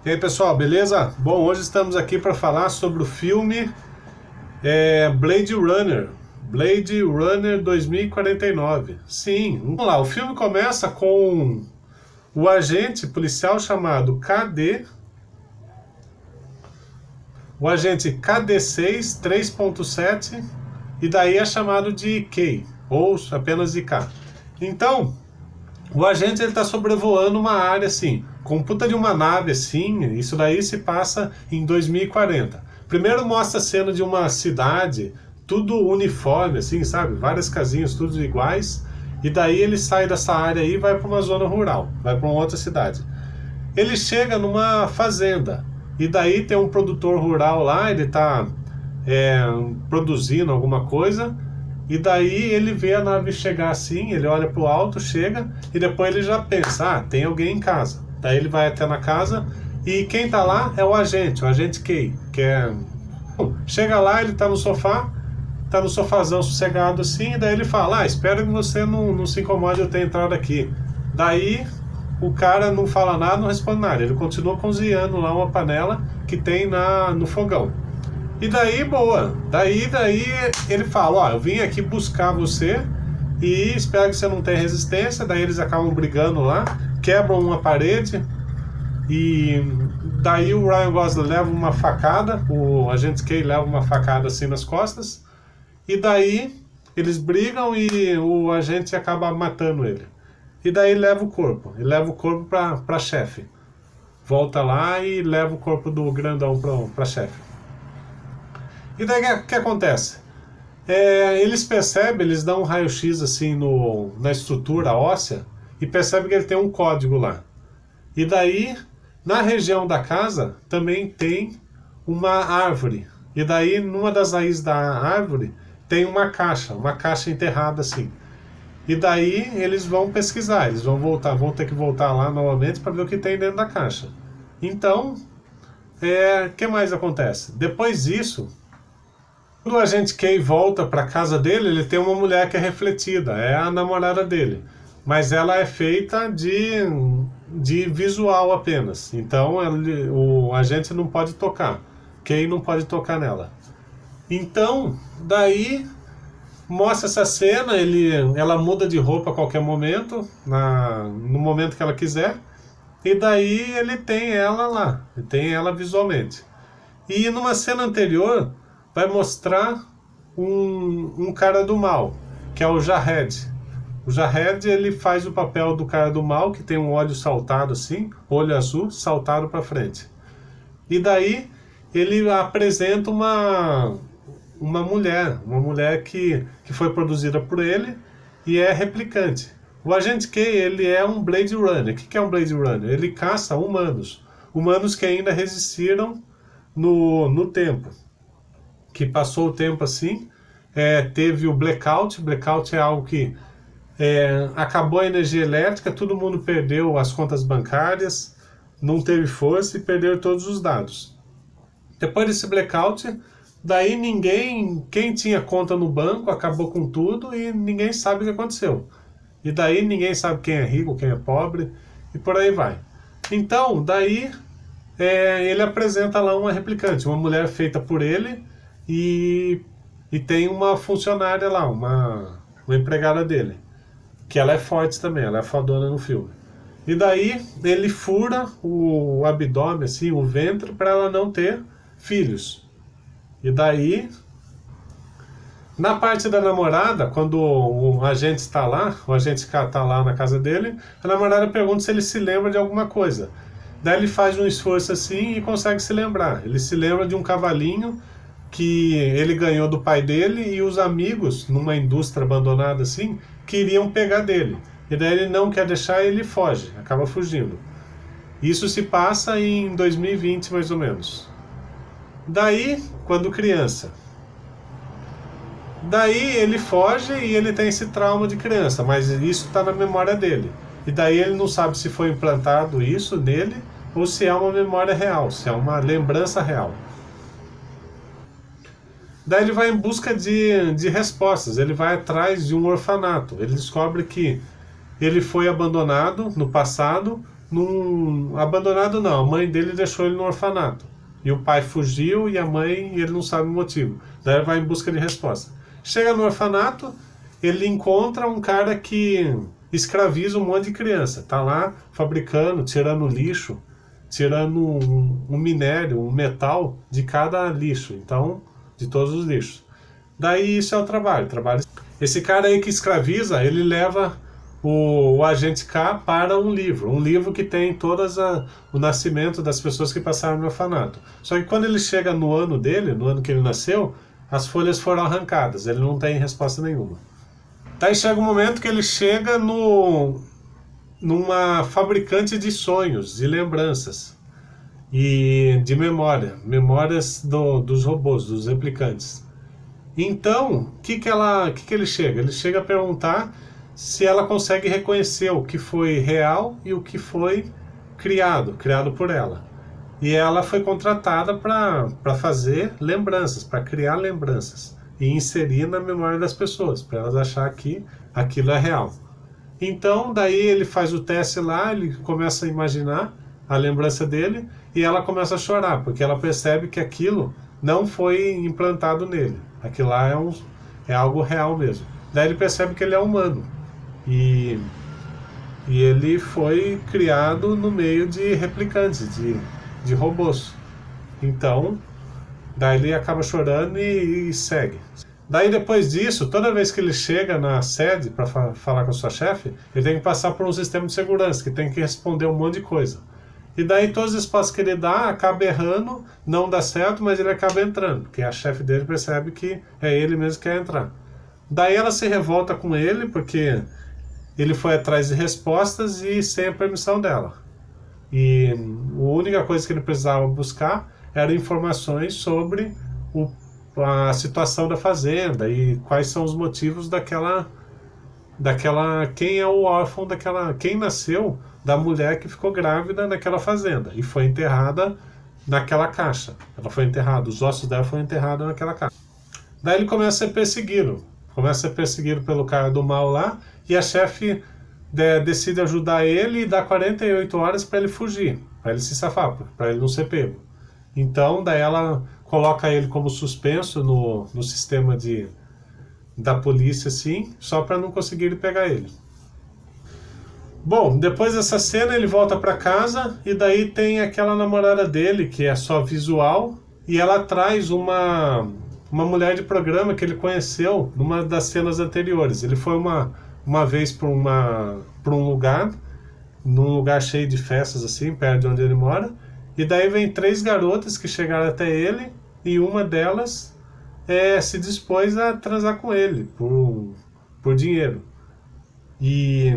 E aí pessoal, beleza? Bom, hoje estamos aqui para falar sobre o filme Blade Runner. Blade Runner 2049. Sim, vamos lá. O filme começa com o agente policial chamado KD. O agente KD6 3.7 e daí é chamado de K, ou apenas de K. Então, o agente está sobrevoando uma área assim, com puta de uma nave assim, isso daí se passa em 2040. Primeiro mostra a cena de uma cidade, tudo uniforme assim, sabe? Várias casinhas, tudo iguais. E daí ele sai dessa área aí e vai para uma zona rural, vai para uma outra cidade. Ele chega numa fazenda, e daí tem um produtor rural lá, ele está produzindo alguma coisa. E daí ele vê a nave chegar assim, ele olha pro alto, chega, e depois ele já pensa, tem alguém em casa. Daí ele vai até na casa, e quem tá lá é o agente Kay, que é... Chega lá, ele tá no sofazão sossegado assim, e daí ele fala, espero que você não se incomode de eu ter entrado aqui. Daí o cara não fala nada, não responde nada, ele continua cozinhando lá uma panela que tem no fogão. E daí, boa. Daí ele fala, eu vim aqui buscar você e espero que você não tenha resistência. Daí eles acabam brigando lá, quebram uma parede e daí o Ryan Gosling leva uma facada, o agente Kay leva uma facada assim nas costas e daí eles brigam e o agente acaba matando ele. E daí ele leva o corpo pra chefe. Volta lá e leva o corpo do grandão pra chefe. E daí o que acontece? Eles percebem, eles dão um raio-x assim na estrutura óssea e percebem que ele tem um código lá. E daí, na região da casa, também tem uma árvore. E daí, numa das raízes da árvore, tem uma caixa enterrada assim. E daí eles vão pesquisar, eles vão ter que voltar lá novamente para ver o que tem dentro da caixa. Então, o que mais acontece? Depois disso, quando o agente Kay volta para casa dele, ele tem uma mulher que é refletida, é a namorada dele. Mas ela é feita de visual apenas. Então o agente não pode tocar. Kay não pode tocar nela. Então, daí mostra essa cena, ela muda de roupa a qualquer momento, no momento que ela quiser. E daí ele tem ela lá, ele tem ela visualmente. E numa cena anterior vai mostrar um cara do mal, que é o Jared. O Jared, ele faz o papel do cara do mal, que tem um olho saltado assim, olho azul, saltado para frente. E daí ele apresenta uma mulher que foi produzida por ele e é replicante. O agente Kay, ele é um Blade Runner. O que é um Blade Runner? Ele caça humanos que ainda resistiram no tempo. Que passou o tempo assim, teve o blackout. Blackout é algo que acabou a energia elétrica, todo mundo perdeu as contas bancárias, não teve força e perdeu todos os dados. Depois desse blackout, daí quem tinha conta no banco acabou com tudo e ninguém sabe o que aconteceu. E daí ninguém sabe quem é rico, quem é pobre e por aí vai. Então, daí ele apresenta lá uma replicante, uma mulher feita por ele. E tem uma funcionária lá, uma empregada dele, que ela é forte também, ela é fodona no filme. E daí ele fura o abdômen, assim, o ventre, para ela não ter filhos. E daí, na parte da namorada, quando o agente está lá, o agente está lá na casa dele, a namorada pergunta se ele se lembra de alguma coisa. Daí ele faz um esforço assim e consegue se lembrar. Ele se lembra de um cavalinho que ele ganhou do pai dele e os amigos, numa indústria abandonada assim, queriam pegar dele. E daí ele não quer deixar e ele foge, acaba fugindo. Isso se passa em 2020 mais ou menos. Daí, quando criança. Daí ele foge e ele tem esse trauma de criança, mas isso está na memória dele. E daí ele não sabe se foi implantado isso nele ou se é uma memória real, se é uma lembrança real. Daí ele vai em busca de respostas, ele vai atrás de um orfanato. Ele descobre que ele foi abandonado no passado abandonado não, a mãe dele deixou ele no orfanato. E o pai fugiu e a mãe, ele não sabe o motivo. Daí ele vai em busca de resposta. Chega no orfanato, ele encontra um cara que escraviza um monte de criança. Tá lá fabricando, tirando lixo, tirando um minério, um metal de cada lixo. Então, de todos os lixos. Daí isso é o trabalho. Esse cara aí que escraviza, ele leva o agente K para um livro que tem o nascimento das pessoas que passaram no orfanato. Só que quando ele chega no ano dele, no ano que ele nasceu, as folhas foram arrancadas, ele não tem resposta nenhuma. Daí chega um momento que ele chega numa fabricante de sonhos, de lembranças e de memórias dos robôs, dos replicantes. Então, o que ele chega? Ele chega a perguntar se ela consegue reconhecer o que foi real e o que foi criado por ela. E ela foi contratada para fazer lembranças, para criar lembranças e inserir na memória das pessoas, para elas acharem que aquilo é real. Então, daí ele faz o teste lá, ele começa a imaginar a lembrança dele e ela começa a chorar, porque ela percebe que aquilo não foi implantado nele. Aquilo lá é algo real mesmo. Daí ele percebe que ele é humano. E ele foi criado no meio de replicantes, de robôs. Então, daí ele acaba chorando e segue. Daí depois disso, toda vez que ele chega na sede para falar com a sua chefe, ele tem que passar por um sistema de segurança, que tem que responder um monte de coisa. E daí todos os espaços que ele dá, acaba errando, não dá certo, mas ele acaba entrando, porque a chefe dele percebe que é ele mesmo que quer entrar. Daí ela se revolta com ele, porque ele foi atrás de respostas e sem a permissão dela. E a única coisa que ele precisava buscar eram informações sobre a situação da fazenda e quais são os motivos quem é o órfão quem nasceu da mulher que ficou grávida naquela fazenda e foi enterrada naquela caixa. Ela foi enterrada, os ossos dela foram enterrados naquela caixa. Daí ele começa a ser perseguido pelo cara do mal lá, e a chefe decide ajudar ele e dá 48 horas para ele fugir, para ele se safar, para ele não ser pego. Então, daí ela coloca ele como suspenso no sistema da polícia, assim, só para não conseguir pegar ele. Bom, depois dessa cena ele volta para casa e daí tem aquela namorada dele que é só visual e ela traz uma mulher de programa que ele conheceu numa das cenas anteriores. Ele foi uma vez para um lugar, num lugar cheio de festas assim, perto de onde ele mora, e daí vem 3 garotas que chegaram até ele e uma delas se dispôs a transar com ele por dinheiro. E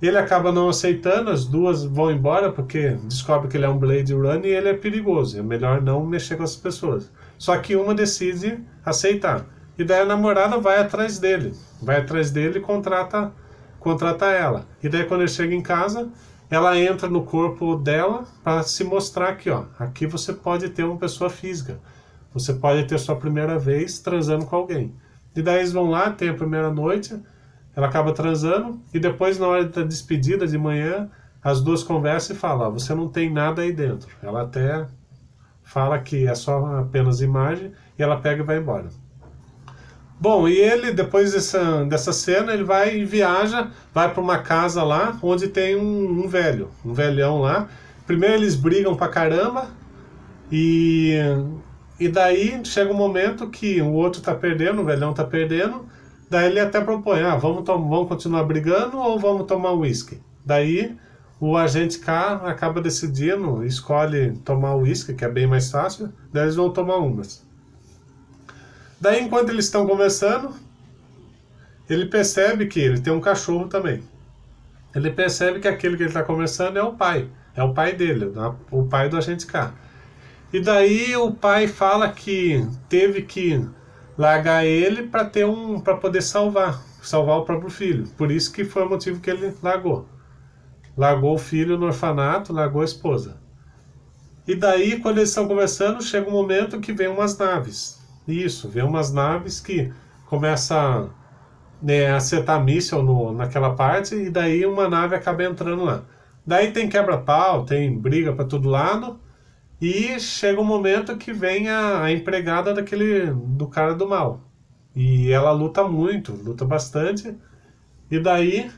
ele acaba não aceitando, as duas vão embora porque descobre que ele é um Blade Runner e ele é perigoso, é melhor não mexer com essas pessoas. Só que uma decide aceitar. E daí a namorada vai atrás dele e contrata ela. E daí quando ele chega em casa, ela entra no corpo dela para se mostrar que, ó, aqui você pode ter uma pessoa física. Você pode ter sua primeira vez transando com alguém. E daí eles vão lá, tem a primeira noite, ela acaba transando, e depois na hora da despedida de manhã, as duas conversam e falam, ó, você não tem nada aí dentro. Ela até fala que é só apenas imagem, e ela pega e vai embora. Bom, e ele, depois dessa cena, ele vai e viaja, vai para uma casa lá, onde tem um velhão lá. Primeiro eles brigam pra caramba, e daí chega um momento que o outro tá perdendo, o velhão tá perdendo, daí ele até propõe, vamos continuar brigando ou vamos tomar uísque? Daí o agente K acaba decidindo, escolhe tomar uísque, que é bem mais fácil, daí eles vão tomar umas. Daí enquanto eles estão conversando, ele percebe que ele tem um cachorro também. Ele percebe que aquele que ele está conversando é o pai dele, o pai do agente K. E daí o pai fala que teve que largar ele para poder salvar o próprio filho. Por isso que foi o motivo que ele largou. Largou o filho no orfanato, largou a esposa. E daí, quando eles estão conversando, chega um momento que vem umas naves. Isso, vem umas naves que começa acertar míssil naquela parte, e daí uma nave acaba entrando lá. Daí tem quebra-pau, tem briga para todo lado, e chega um momento que vem a empregada do cara do mal. E ela luta muito, luta bastante, e daí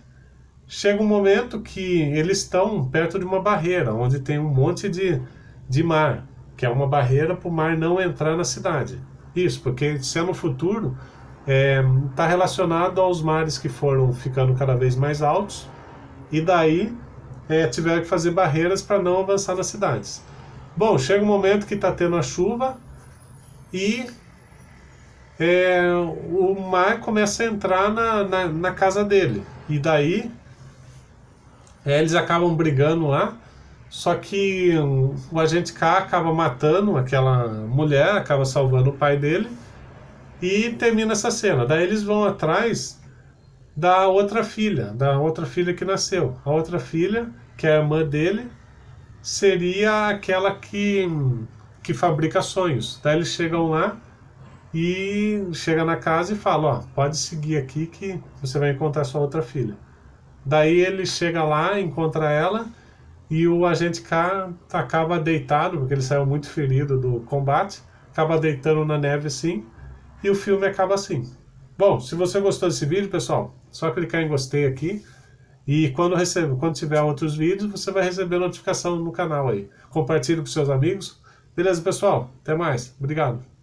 chega um momento que eles estão perto de uma barreira, onde tem um monte de mar, que é uma barreira para o mar não entrar na cidade. Isso, porque se é no futuro, está relacionado aos mares que foram ficando cada vez mais altos, e daí tiveram que fazer barreiras para não avançar nas cidades. Bom, chega um momento que está tendo a chuva e o mar começa a entrar na casa dele. E daí eles acabam brigando lá, só que o agente K acaba matando aquela mulher, acaba salvando o pai dele, e termina essa cena. Daí eles vão atrás da outra filha que nasceu. A outra filha, que é a irmã dele, seria aquela que fabrica sonhos. Daí eles chegam lá e chega na casa e fala, ó, pode seguir aqui que você vai encontrar sua outra filha. Daí ele chega lá, encontra ela, e o agente K acaba deitado, porque ele saiu muito ferido do combate, acaba deitando na neve assim, e o filme acaba assim. Bom, se você gostou desse vídeo, pessoal, só clicar em gostei aqui, e quando tiver outros vídeos, você vai receber notificação no canal aí. Compartilhe com seus amigos. Beleza, pessoal? Até mais. Obrigado.